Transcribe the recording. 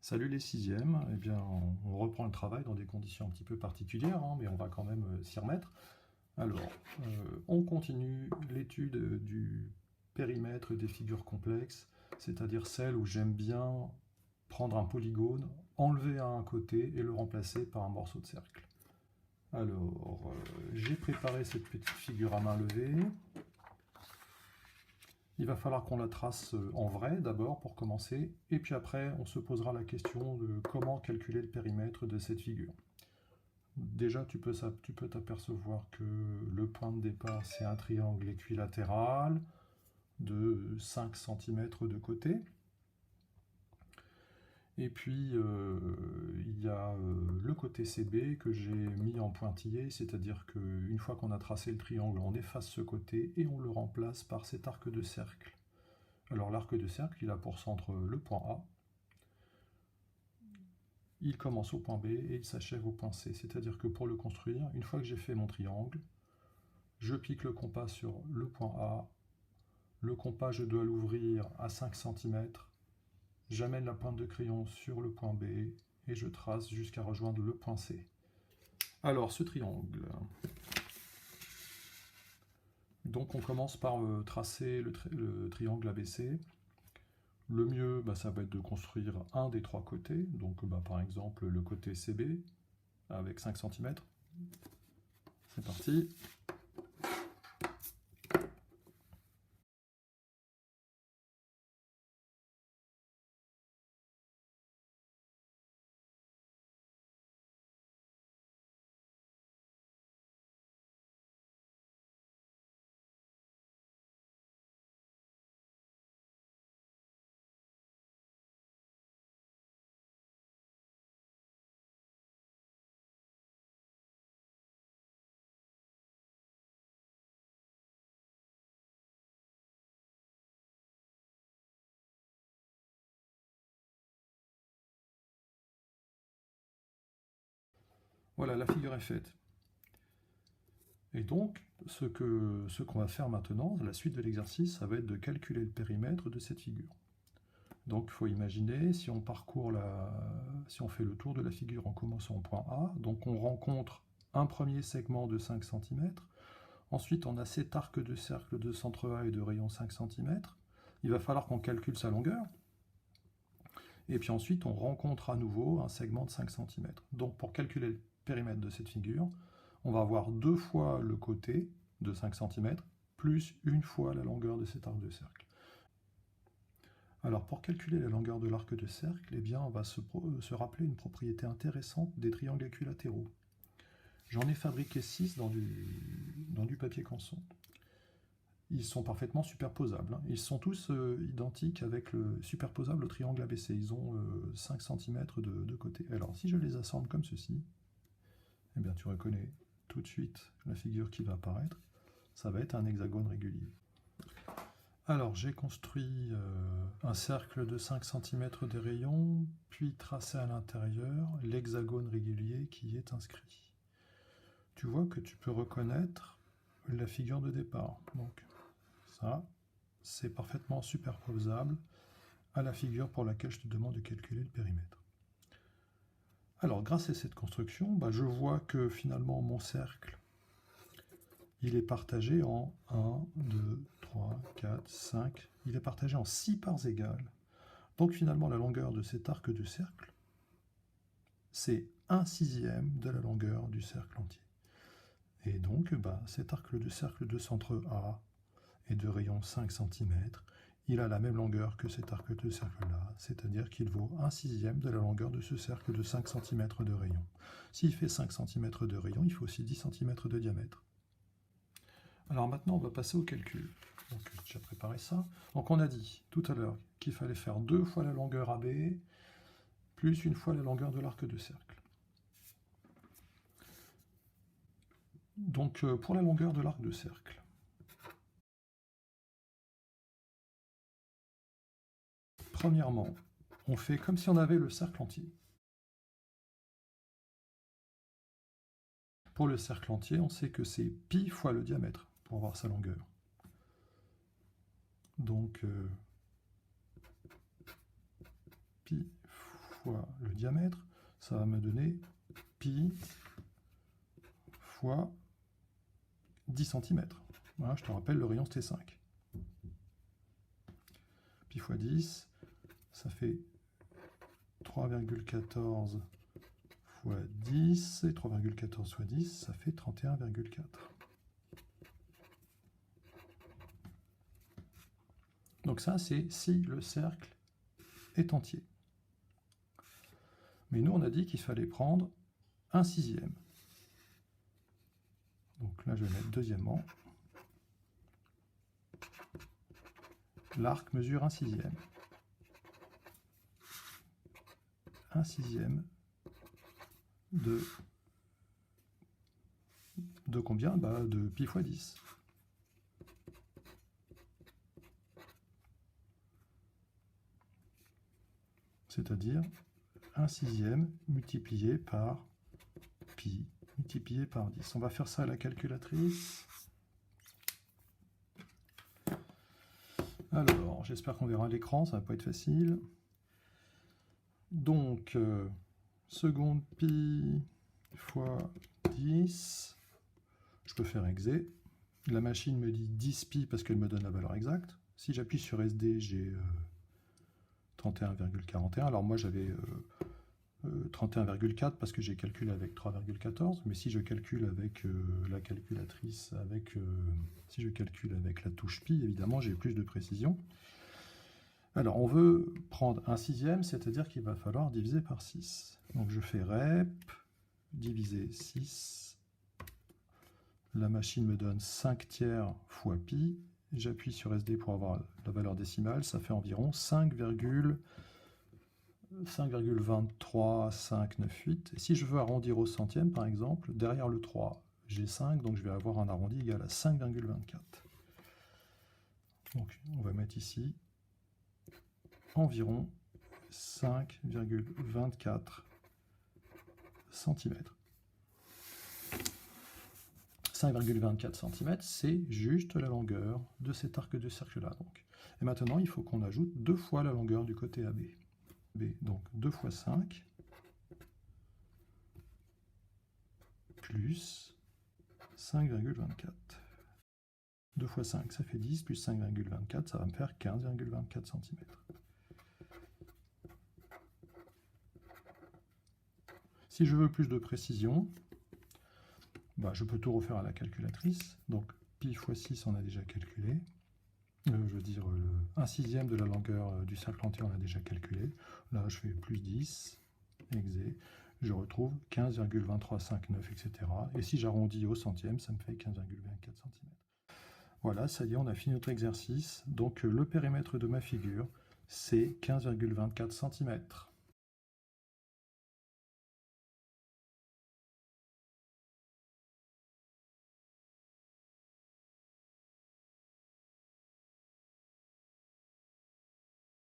Salut les sixièmes, eh bien on reprend le travail dans des conditions un petit peu particulières, hein, mais on va quand même s'y remettre. Alors, on continue l'étude du périmètre des figures complexes, c'est-à-dire celles où j'aime bien prendre un polygone, enlever à un côté et le remplacer par un morceau de cercle. Alors, j'ai préparé cette petite figure à main levée. Il va falloir qu'on la trace en vrai d'abord pour commencer, et puis après on se posera la question de comment calculer le périmètre de cette figure. Déjà tu peux t'apercevoir que le point de départ c'est un triangle équilatéral de 5 cm de côté. Et puis il y a le côté CB que j'ai mis en pointillé, c'est-à-dire qu'une fois qu'on a tracé le triangle, on efface ce côté et on le remplace par cet arc de cercle. Alors l'arc de cercle, il a pour centre le point A, il commence au point B et il s'achève au point C. C'est-à-dire que pour le construire, une fois que j'ai fait mon triangle, je pique le compas sur le point A, le compas je dois l'ouvrir à 5 cm, j'amène la pointe de crayon sur le point B et je trace jusqu'à rejoindre le point C. Alors ce triangle, donc on commence par tracer le triangle ABC. Le mieux, ça va être de construire un des trois côtés, donc par exemple le côté CB avec 5 cm. C'est parti. Voilà, la figure est faite. Et donc, ce qu'on va faire maintenant, la suite de l'exercice, ça va être de calculer le périmètre de cette figure. Donc, il faut imaginer, si on fait le tour de la figure en commençant au point A, donc on rencontre un premier segment de 5 cm, ensuite on a cet arc de cercle de centre A et de rayon 5 cm, il va falloir qu'on calcule sa longueur, et puis ensuite on rencontre à nouveau un segment de 5 cm. Donc pour calculer le périmètre de cette figure, on va avoir deux fois le côté de 5 cm, plus une fois la longueur de cet arc de cercle. Alors pour calculer la longueur de l'arc de cercle, eh bien, on va se rappeler une propriété intéressante des triangles équilatéraux. J'en ai fabriqué 6 dans du papier canson. Ils sont parfaitement superposables. Ils sont tous identiques avec le superposable au triangle ABC. Ils ont 5 cm de côté. Alors si je les assemble comme ceci, eh bien tu reconnais tout de suite la figure qui va apparaître. Ça va être un hexagone régulier. Alors j'ai construit un cercle de 5 cm de rayon, puis tracé à l'intérieur l'hexagone régulier qui est inscrit. Tu vois que tu peux reconnaître la figure de départ. Donc ça, c'est parfaitement superposable à la figure pour laquelle je te demande de calculer le périmètre. Alors grâce à cette construction, je vois que finalement mon cercle, il est partagé en 1, 2, 3, 4, 5, il est partagé en 6 parts égales. Donc finalement la longueur de cet arc de cercle, c'est 1/6 de la longueur du cercle entier. Et donc cet arc de cercle de centre A et de rayon 5 cm, il a la même longueur que cet arc de cercle-là, c'est-à-dire qu'il vaut 1/6 de la longueur de ce cercle de 5 cm de rayon. S'il fait 5 cm de rayon, il faut aussi 10 cm de diamètre. Alors maintenant, on va passer au calcul. Donc j'ai préparé ça. Donc on a dit tout à l'heure qu'il fallait faire 2 fois la longueur AB, plus une fois la longueur de l'arc de cercle. Donc pour la longueur de l'arc de cercle, premièrement, on fait comme si on avait le cercle entier. Pour le cercle entier, on sait que c'est pi fois le diamètre pour avoir sa longueur. Donc pi fois le diamètre, ça va me donner pi fois 10 cm. Voilà, je te rappelle, le rayon c'était 5. Pi fois 10, ça fait 3,14 fois 10, et 3,14 fois 10, ça fait 31,4. Donc ça, c'est si le cercle est entier. Mais nous, on a dit qu'il fallait prendre 1/6. Donc là, je vais mettre deuxièmement. L'arc mesure 1/6. 1/6 de combien? De pi fois 10. C'est-à-dire 1/6 multiplié par pi multiplié par 10. On va faire ça à la calculatrice. Alors, j'espère qu'on verra l'écran, ça va pas être facile. Donc, seconde pi fois 10, je peux faire exé. La machine me dit 10 pi parce qu'elle me donne la valeur exacte. Si j'appuie sur SD, j'ai 31,41. Alors moi j'avais 31,4 parce que j'ai calculé avec 3,14. Mais si je calcule avec la calculatrice, si je calcule avec la touche pi, évidemment j'ai plus de précision. Alors on veut prendre 1/6, c'est-à-dire qu'il va falloir diviser par 6. Donc je fais rep, diviser 6. La machine me donne 5/3 fois pi. J'appuie sur SD pour avoir la valeur décimale. Ça fait environ 5,23598. Et si je veux arrondir au centième, par exemple, derrière le 3, j'ai 5, donc je vais avoir un arrondi égal à 5,24. Donc on va mettre ici environ 5,24 cm. 5,24 cm, c'est juste la longueur de cet arc de cercle-là. Et maintenant, il faut qu'on ajoute 2 fois la longueur du côté AB. Donc 2 fois 5, plus 5,24. 2 fois 5, ça fait 10, plus 5,24, ça va me faire 15,24 cm. Si je veux plus de précision, je peux tout refaire à la calculatrice. Donc pi fois 6, on a déjà calculé. Je veux dire, le 1/6 de la longueur du cercle entier, on a déjà calculé. Là, je fais plus 10, exé. Je retrouve 15,2359, etc. Et si j'arrondis au centième, ça me fait 15,24 cm. Voilà, ça y est, on a fini notre exercice. Donc le périmètre de ma figure, c'est 15,24 cm.